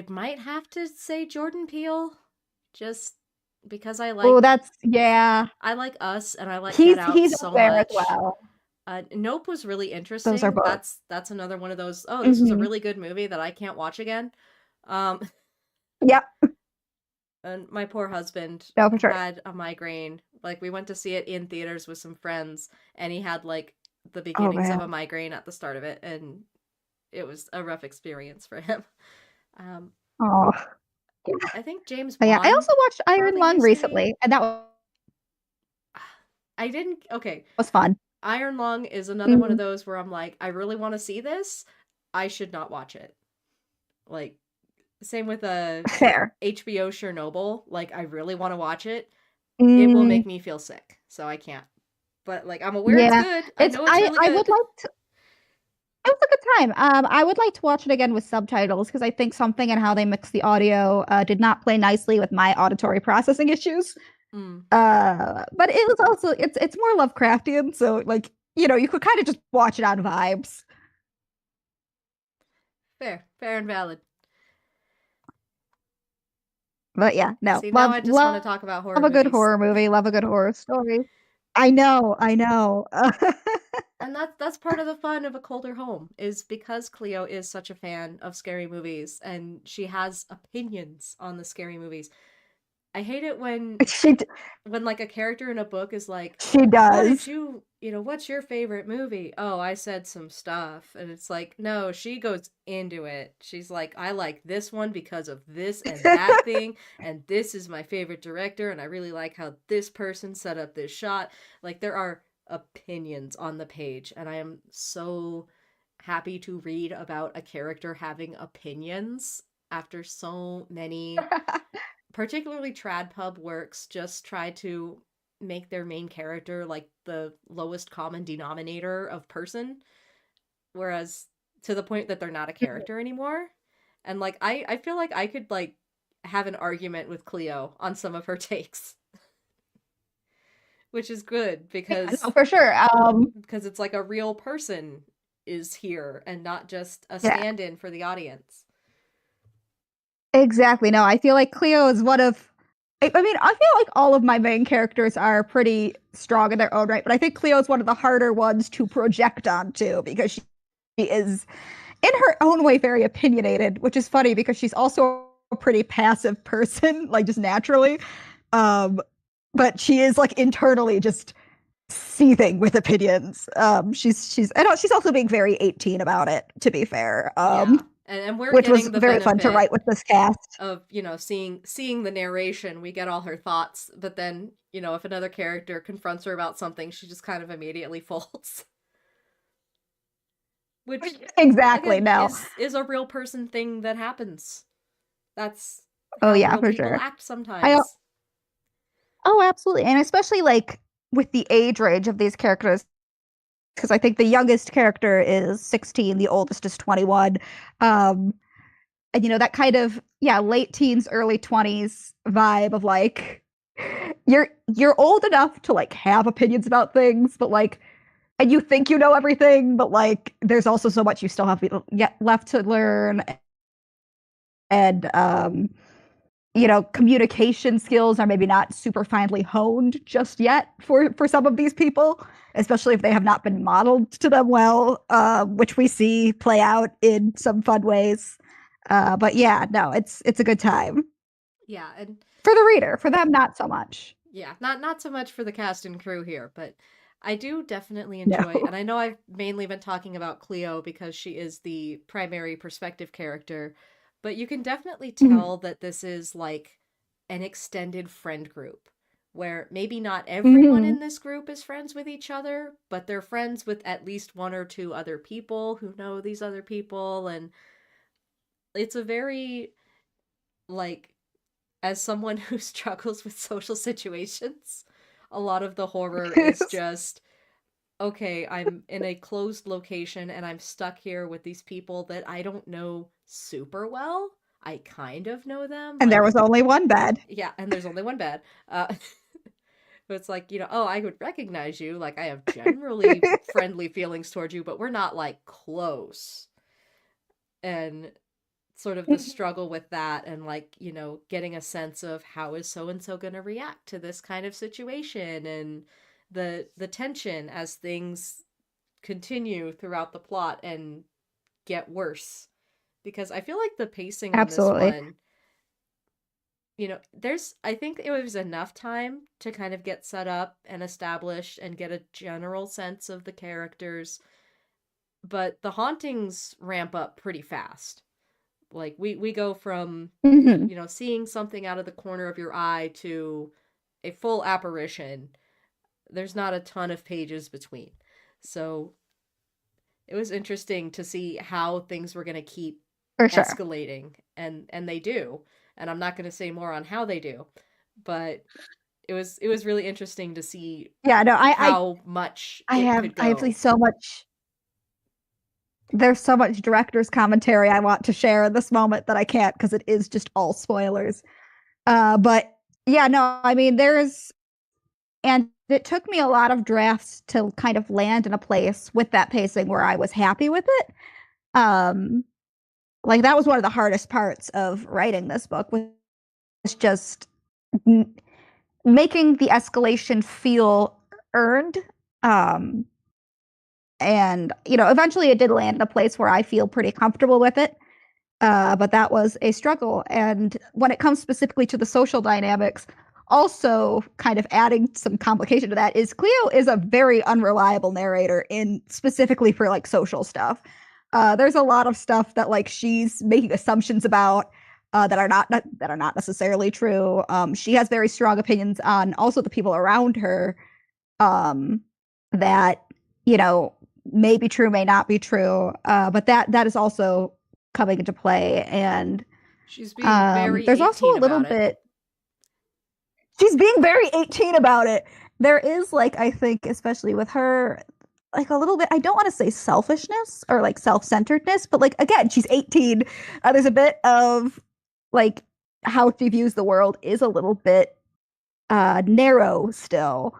Speaker 1: might have to say Jordan Peele, just because I like.
Speaker 2: Oh, that's yeah.
Speaker 1: I like Us and I like Get Out
Speaker 2: He's
Speaker 1: so
Speaker 2: there
Speaker 1: much.
Speaker 2: as well.
Speaker 1: Nope was really
Speaker 2: Those are
Speaker 1: interesting.
Speaker 2: both.
Speaker 1: That's another one of those. Oh, this was a really good movie that I can't watch again.
Speaker 2: Yep.
Speaker 1: And my poor husband
Speaker 2: No, for sure.
Speaker 1: had a migraine. Like we went to see it in theaters with some friends, and he had like the beginnings of a migraine at the start of it, and it was a rough experience for him.
Speaker 2: Oh.
Speaker 1: I think James
Speaker 2: But yeah, I
Speaker 1: Wan
Speaker 2: also watched Iron
Speaker 1: probably
Speaker 2: Lung
Speaker 1: used to be.
Speaker 2: recently, and that
Speaker 1: I didn't. Okay,
Speaker 2: was fun.
Speaker 1: Iron Lung is another one of those where I'm like, I really want to see this. I should not watch it. Like, same with
Speaker 2: Fair.
Speaker 1: HBO Chernobyl. Like, I really want to watch it. It will make me feel sick, so I can't. But like, I'm aware it's good. I know it's really good.
Speaker 2: I would like to. It was a good time. I would like to watch it again with subtitles because I think something in how they mix the audio did not play nicely with my auditory processing issues. But it was also it's more Lovecraftian, so like you could kind of just watch it on vibes.
Speaker 1: Fair and valid.
Speaker 2: But yeah, no.
Speaker 1: See, now I just want to talk about horror.
Speaker 2: Love a good horror movie. Love a good horror story. I know.
Speaker 1: And that's part of the fun of A Colder Home, is because Cleo is such a fan of scary movies and she has opinions on the scary movies. I hate it
Speaker 3: She
Speaker 1: when like a character in a book is like,
Speaker 3: she
Speaker 1: what did
Speaker 3: does.
Speaker 1: what's your favorite movie? Oh, I said some stuff. And it's like, no, she goes into it. She's like, I like this one because of this and that thing, and this is my favorite director, and I really like how this person set up this shot. Like, there are opinions on the page, and I am so happy to read about a character having opinions after so many, particularly trad pub works, just try to make their main character like the lowest common denominator of person, whereas to the point that they're not a character anymore. And like I feel like I could like have an argument with Cleo on some of her takes, which is good
Speaker 2: Yeah, no,
Speaker 1: because
Speaker 2: for sure.
Speaker 1: it's like a real person is here and not just a
Speaker 2: Yeah,
Speaker 1: stand-in for the audience.
Speaker 2: exactly. No, I feel like Cleo is one of. I mean, I feel like all of my main characters are pretty strong in their own right, but I think Cleo is one of the harder ones to project onto because she is, in her own way, very opinionated, which is funny because she's also a pretty passive person, like just naturally. Um, but she is like internally just seething with opinions. I know she's also being very 18 about it, to be fair.
Speaker 1: Yeah. And we're
Speaker 2: Which was
Speaker 1: getting the
Speaker 2: very fun to
Speaker 1: benefit
Speaker 2: write with this cast.
Speaker 1: of, seeing the narration. We get all her thoughts, but then, if another character confronts her about something, she just kind of immediately folds. Which,
Speaker 2: Exactly.
Speaker 1: again,
Speaker 2: No.
Speaker 1: is a real person thing that happens. That's
Speaker 2: Oh
Speaker 1: how
Speaker 2: yeah,
Speaker 1: real
Speaker 2: for
Speaker 1: people
Speaker 2: sure.
Speaker 1: act
Speaker 2: I
Speaker 1: sometimes.
Speaker 2: Oh, absolutely. And especially like with the age range of these characters, because I think the youngest character is 16, the oldest is 21. Um, and that kind of, yeah, late teens, early 20s vibe of like you're old enough to like have opinions about things, but like and you think you know everything, but like there's also so much you still have yet left to learn. And communication skills are maybe not super finely honed just yet for some of these people, especially if they have not been modeled to them well, which we see play out in some fun ways. But yeah, no, it's a good time
Speaker 1: Yeah, and
Speaker 2: for the reader. For them, not so much.
Speaker 1: yeah, not so much for the cast and crew here, but I do definitely enjoy,
Speaker 2: No.
Speaker 1: and I know I've mainly been talking about Cleo because she is the primary perspective character, but you can definitely tell that this is like an extended friend group where maybe not everyone
Speaker 2: Mm-hmm.
Speaker 1: in this group is friends with each other, but they're friends with at least one or two other people who know these other people, and it's a very like, as someone who struggles with social situations, a lot of the horror is just, okay, I'm in a closed location and I'm stuck here with these people that I don't know super well. I kind of know them.
Speaker 2: And there
Speaker 1: Like,
Speaker 2: was only one bed.
Speaker 1: yeah, and there's only one bed. But it's like, oh, I would recognize you. Like, I have generally friendly feelings towards you, but we're not like close. And sort of the struggle with that, and like, getting a sense of how is so and so going to react to this kind of situation, and the tension as things continue throughout the plot and get worse, because I feel like the pacing on this
Speaker 2: Absolutely.
Speaker 1: one, there's, I think it was enough time to kind of get set up and established and get a general sense of the characters, but the hauntings ramp up pretty fast. Like, we go from,
Speaker 2: Mm-hmm.
Speaker 1: seeing something out of the corner of your eye to a full apparition. There's not a ton of pages between. So it was interesting to see how things were going to keep
Speaker 2: For sure.
Speaker 1: escalating, and they do. And I'm not going to say more on how they do, but it was really interesting to see
Speaker 2: Yeah, no,
Speaker 1: how much it could
Speaker 2: I have
Speaker 1: go.
Speaker 2: so much there's so much director's commentary I want to share in this moment that I can't because it is just all spoilers. But yeah, no, I mean, and it took me a lot of drafts to kind of land in a place with that pacing where I was happy with it. Um, like that was one of the hardest parts of writing this book was just making the escalation feel earned. Um, And, eventually it did land in a place where I feel pretty comfortable with it. But that was a struggle. And when it comes specifically to the social dynamics, also kind of adding some complication to that is Cleo is a very unreliable narrator in specifically for like social stuff. There's a lot of stuff that like she's making assumptions about that are not necessarily true. She has very strong opinions on also the people around her um, that may be true, may not be true. But that is also coming into play, and
Speaker 1: She's being very
Speaker 2: there's also
Speaker 1: 18
Speaker 2: a little
Speaker 1: about it.
Speaker 2: bit. She's being very 18 about it. There is like I think, especially with her, like a little bit. I don't want to say selfishness or like self-centeredness, but like again, she's 18. There's a bit of like how she views the world is a little bit narrow still.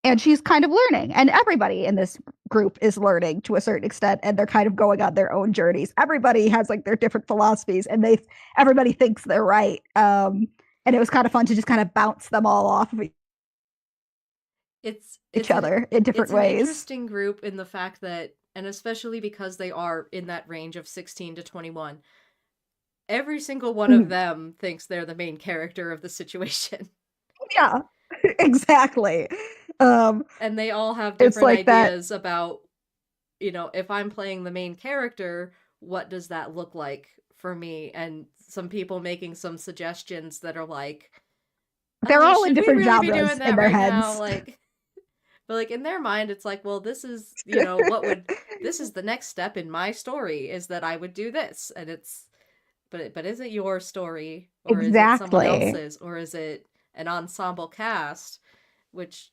Speaker 2: And she's kind of learning, and everybody in this group is learning to a certain extent, and they're kind of going on their own journeys. Everybody has like their different philosophies, and everybody thinks they're right. And it was kind of fun to just kind of bounce them all off of each other in different ways.
Speaker 1: It's an interesting group in the fact that, and especially because they are in that range of 16 to 21, every single one of them thinks they're the main character of the situation.
Speaker 2: Yeah, exactly.
Speaker 1: And they all have different like ideas about, if I'm playing the main character, what does that look like for me? And some people making some suggestions that are like,
Speaker 2: they're all in different
Speaker 1: really
Speaker 2: genres in their heads.
Speaker 1: Now? Like, but like in their mind, it's like, well, this is, this is the next step in my story is that I would do this. And it's, but is it your story or
Speaker 2: exactly.
Speaker 1: Is it someone else's, or is it an ensemble cast, which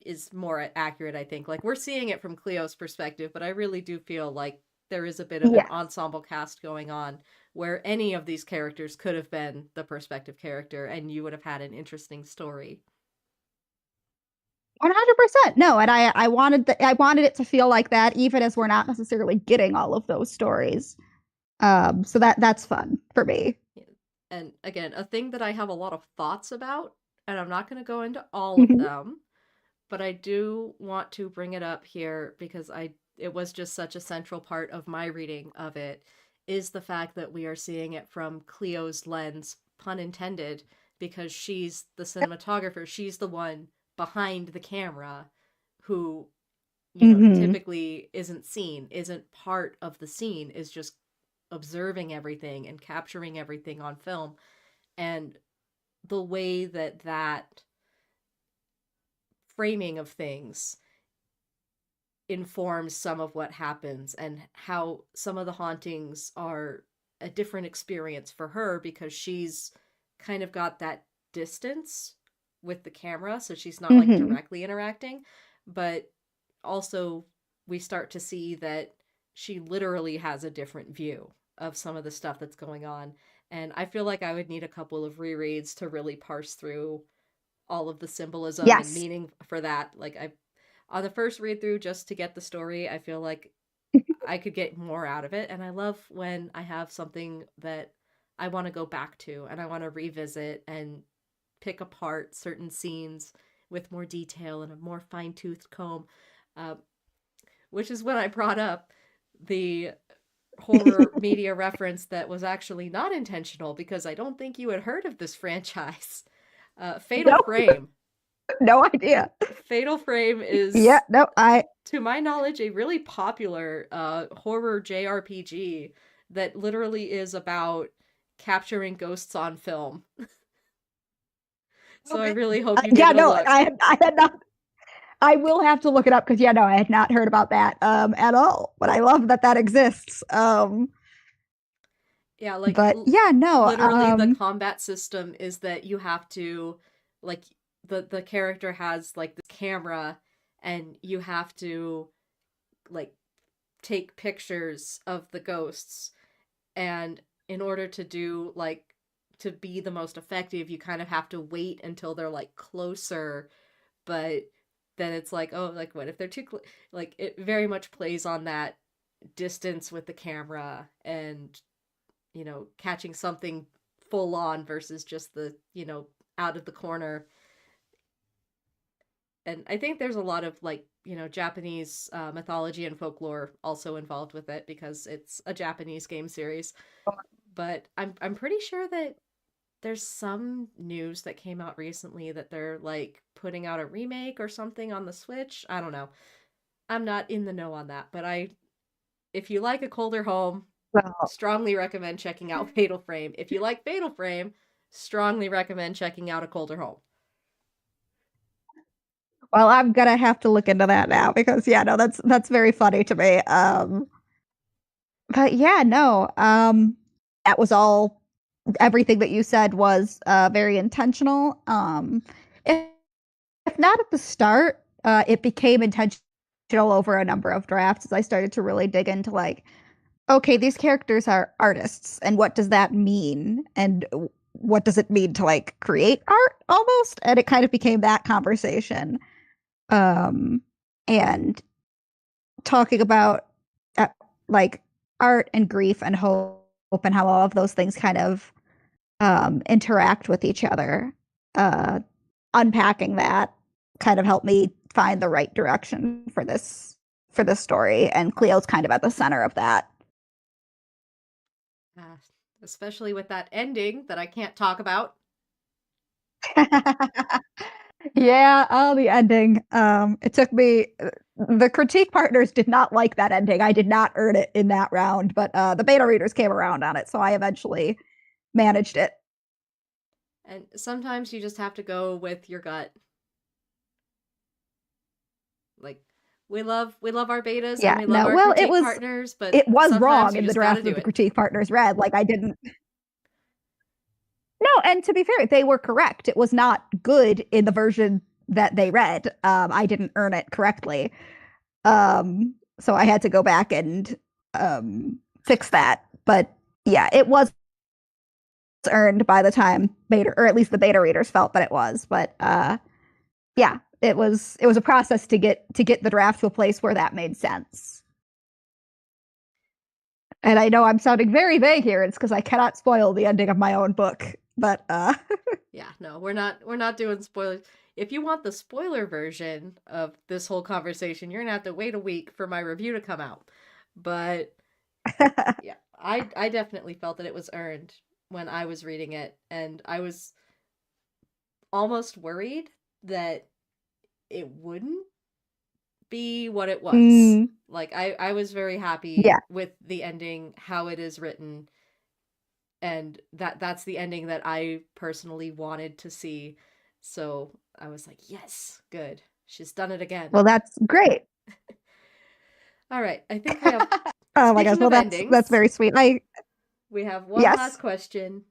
Speaker 1: is more accurate, I think. Like, we're seeing it from Cleo's perspective, but I really do feel like there is a bit of an ensemble cast going on where any of these characters could have been the perspective character and you would have had an interesting story.
Speaker 2: 100%. No, and I wanted it to feel like that, even as we're not necessarily getting all of those stories. So that's fun for me.
Speaker 1: And again, a thing that I have a lot of thoughts about, and I'm not going to go into all of them, but I do want to bring it up here because it was just such a central part of my reading of it, is the fact that we are seeing it from Cleo's lens, pun intended, because she's the cinematographer. She's the one behind the camera who, typically isn't seen, isn't part of the scene, is just observing everything and capturing everything on film. And the way that framing of things informs some of what happens and how some of the hauntings are a different experience for her because she's kind of got that distance with the camera, so she's not like directly interacting, but also we start to see that she literally has a different view of some of the stuff that's going on. And I feel like I would need a couple of rereads to really parse through all of the symbolism and meaning for that. Like, on the first read through, just to get the story, I feel like I could get more out of it. And I love when I have something that I want to go back to and I want to revisit and pick apart certain scenes with more detail and a more fine-toothed comb, which is when I brought up the horror media reference that was actually not intentional, because I don't think you had heard of this franchise. Fatal Frame.
Speaker 2: No idea.
Speaker 1: Fatal Frame is, to my knowledge, a really popular horror JRPG that literally is about capturing ghosts on film. So I really hope you give it a look.
Speaker 2: I had not. I will have to look it up because I had not heard about that at all. But I love that exists.
Speaker 1: Yeah, like,
Speaker 2: but no.
Speaker 1: Literally, the combat system is that you have to, like, the character has like this camera, and you have to like take pictures of the ghosts, and in order to do like to be the most effective, you kind of have to wait until they're like closer, but then it's like, oh, like what if they're too like, it very much plays on that distance with the camera and catching something full on versus just the out of the corner. And I think there's a lot of like Japanese mythology and folklore also involved with it because it's a Japanese game series. But I'm pretty sure that there's some news that came out recently that they're like putting out a remake or something on the Switch. I don't know. I'm not in the know on that, but if you like A Colder Home,
Speaker 2: Well,
Speaker 1: strongly recommend checking out Fatal Frame. If you like Fatal Frame, strongly recommend checking out A Colder Home.
Speaker 2: well, I'm gonna have to look into that now because yeah, no, that's very funny to me. But yeah, no, that was all. Everything that you said was very intentional. If, if not at the start, it became intentional over a number of drafts as I started to really dig into like, okay, these characters are artists, and what does that mean? And what does it mean to like create art almost? And it kind of became that conversation. Um, and talking about uh, like art and grief and hope and how all of those things kind of interact with each other. Unpacking that kind of helped me find the right direction for this story, and Cleo's kind of at the center of that.
Speaker 1: Uh, Especially with that ending that I can't talk about.
Speaker 2: Yeah, oh, the ending. It took me. The critique partners did not like that ending. I did not earn it in that round, but the beta readers came around on it, so I eventually managed it.
Speaker 1: And sometimes you just have to go with your gut. Like we love our betas and
Speaker 2: Yeah,
Speaker 1: we love
Speaker 2: no.
Speaker 1: our
Speaker 2: Well,
Speaker 1: critique partners, but
Speaker 2: it was
Speaker 1: sometimes
Speaker 2: wrong
Speaker 1: you
Speaker 2: in the
Speaker 1: just got to
Speaker 2: draft
Speaker 1: do
Speaker 2: that the
Speaker 1: it.
Speaker 2: critique partners read. Like I didn't. No, and to be fair, they were correct. It was not good in the version that they read. I didn't earn it correctly. So I had to go back and fix that. But yeah, it was earned by the time beta, or at least the beta readers felt that it was. But yeah, it was a process to get the draft to a place where that made sense. And I know I'm sounding very vague here. It's because I cannot spoil the ending of my own book. But
Speaker 1: Yeah, no, we're not doing spoilers. If you want the spoiler version of this whole conversation, you're gonna have to wait a week for my review to come out. But yeah, I definitely felt that it was earned when I was reading it, and I was almost worried that it wouldn't be what it was.
Speaker 2: mm,
Speaker 1: Like I was very
Speaker 2: yeah.
Speaker 1: happy with the ending, how it is written, and that's the ending that I personally wanted to see. So I was like, yes, good. She's done it again.
Speaker 2: Well, that's great.
Speaker 1: All right, I think we have.
Speaker 2: Oh my gosh.
Speaker 1: Speaking
Speaker 2: Well,
Speaker 1: of
Speaker 2: that's
Speaker 1: endings,
Speaker 2: very sweet. I
Speaker 1: we have one last
Speaker 2: Yes.
Speaker 1: question,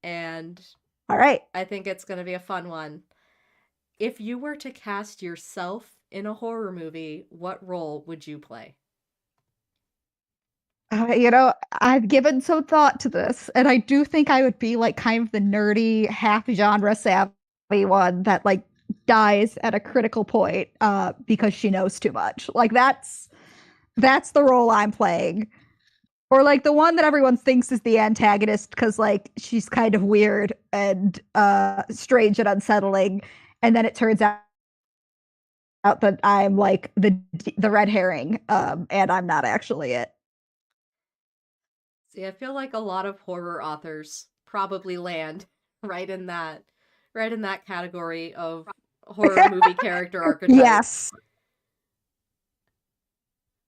Speaker 1: and
Speaker 2: All right.
Speaker 1: I think it's going to be a fun one. If you were to cast yourself in a horror movie, what role would you play?
Speaker 2: I've given some thought to this, and I do think I would be like kind of the nerdy, half genre savvy one that like dies at a critical point because she knows too much. Like that's the role I'm playing. Or like the one that everyone thinks is the antagonist because like she's kind of weird and strange and unsettling, and then it turns out that I'm like the red herring, and I'm not actually it.
Speaker 1: See, I feel like a lot of horror authors probably land right in that right in that category of horror movie character archetype.
Speaker 2: Yes.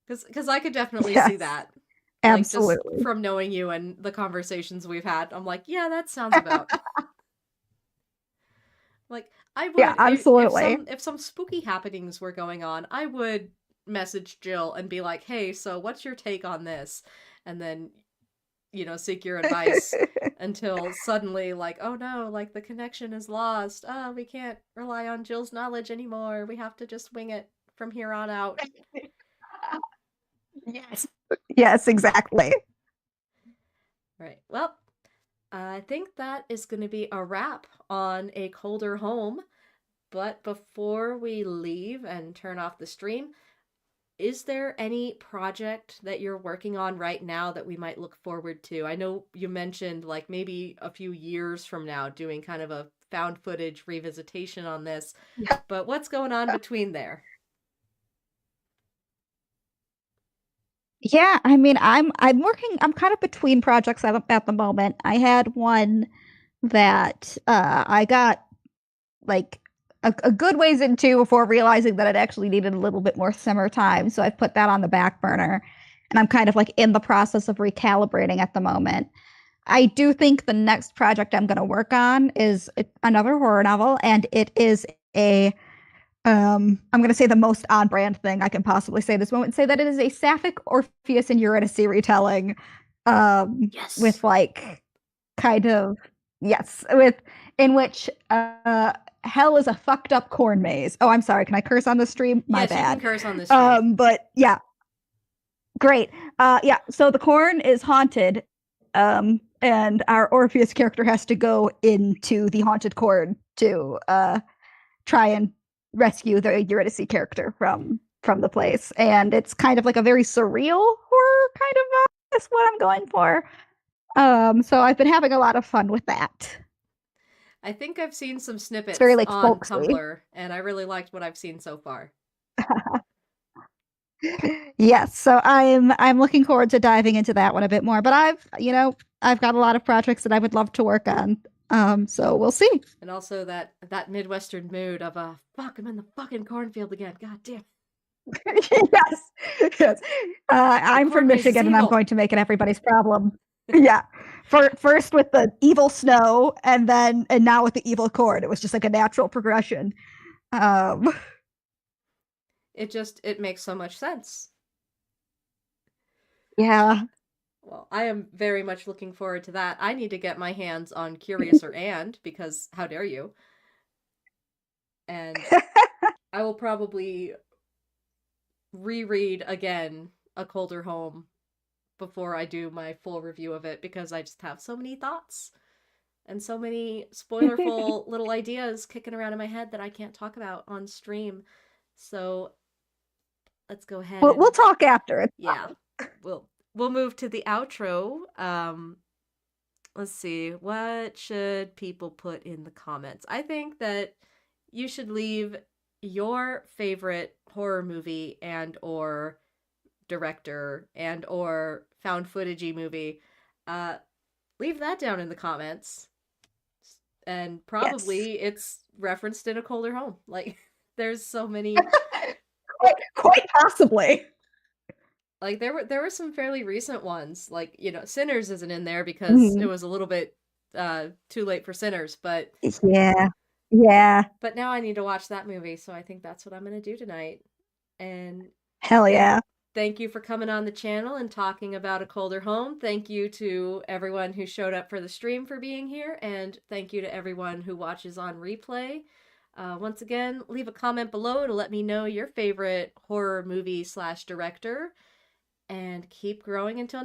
Speaker 1: Cuz I could definitely see
Speaker 2: Yes.
Speaker 1: that. Like just
Speaker 2: Absolutely.
Speaker 1: from knowing you and the conversations we've had, I'm like, yeah, that sounds about. Like I
Speaker 2: Yeah,
Speaker 1: would if
Speaker 2: absolutely.
Speaker 1: some spooky happenings were going on, I would message Jill and be like, "Hey, so what's your take on this?" And then seek your advice until suddenly, like, oh no, like the connection is lost. Oh, we can't rely on Jill's knowledge anymore. We have to just wing it from here on out.
Speaker 2: Yes. Yes, exactly.
Speaker 1: Right. Well, I think that is going to be a wrap on A Colder Home. But before we leave and turn off the stream, is there any project that you're working on right now that we might look forward to? I know you mentioned like maybe a few years from now doing kind of a found footage revisitation on this,
Speaker 2: Yeah.
Speaker 1: but what's going on between there?
Speaker 2: Yeah, I mean, I'm working. I'm kind of between projects at the moment. I had one that I got like a good ways into before realizing that it actually needed a little bit more simmer time. So I've put that on the back burner, and I'm kind of like in the process of recalibrating at the moment. I do think the next project I'm going to work on is another horror novel, and it is a I'm going to say the most on brand thing I can possibly say this moment, say that it is a Sapphic Orpheus and Eurydice retelling,
Speaker 1: Yes.
Speaker 2: with like kind of, yes, with in which hell is a fucked up corn maze. Oh, I'm sorry. Can I curse on the stream? My
Speaker 1: Yes, you can
Speaker 2: bad.
Speaker 1: curse on this stream.
Speaker 2: But yeah, great. Yeah, so the corn is haunted, and our Orpheus character has to go into the haunted corn to try and rescue the Eurydice character from the place. And it's kind of like a very surreal horror kind of vibe. That's what I'm going for. So I've been having a lot of fun with that.
Speaker 1: I think I've seen some
Speaker 2: It's very
Speaker 1: snippets
Speaker 2: like
Speaker 1: on
Speaker 2: folksy.
Speaker 1: Tumblr, and I really liked what I've seen so far.
Speaker 2: Yes, so I'm looking forward to diving into that one a bit more. But I've got a lot of projects that I would love to work on. So we'll see.
Speaker 1: And also that Midwestern mood of fuck, I'm in the fucking cornfield again. God damn.
Speaker 2: Yes, yes.
Speaker 1: The
Speaker 2: I'm
Speaker 1: corn
Speaker 2: from
Speaker 1: maze is
Speaker 2: Michigan, and I'm
Speaker 1: evil.
Speaker 2: going to make it everybody's problem. Yeah. First with the evil snow, and now with the evil corn. It was just like a natural progression. Um,
Speaker 1: It makes so much sense.
Speaker 2: yeah.
Speaker 1: Well, I am very much looking forward to that. I need to get my hands on Curiouser and because how dare you? And I will probably reread again A Colder Home before I do my full review of it because I just have so many thoughts and so many spoilerful little ideas kicking around in my head that I can't talk about on stream. So let's go ahead
Speaker 2: We'll
Speaker 1: and
Speaker 2: talk after. It's
Speaker 1: yeah,
Speaker 2: fine.
Speaker 1: we'll move to the outro. Let's see, what should people put in the comments? I think that you should leave your favorite horror movie and or director and or found footagey movie. Uh, leave that down in the comments, and
Speaker 2: Yes.
Speaker 1: probably it's referenced in A Colder Home. Like, there's so many.
Speaker 2: Quite possibly.
Speaker 1: Like there were some fairly recent ones. Like Sinners isn't in there because it
Speaker 2: Mhm.
Speaker 1: was a little bit too late for Sinners,
Speaker 2: Yeah. Yeah.
Speaker 1: but now I need to watch that movie, so I think that's what I'm gonna do tonight. And
Speaker 2: Hell
Speaker 1: thank
Speaker 2: yeah.
Speaker 1: thank you for coming on the channel and talking about A Colder Home. Thank you to everyone who showed up for the stream for being here, and thank you to everyone who watches on replay. Once again, leave a comment below to let me know your favorite horror movie/director, and keep growing until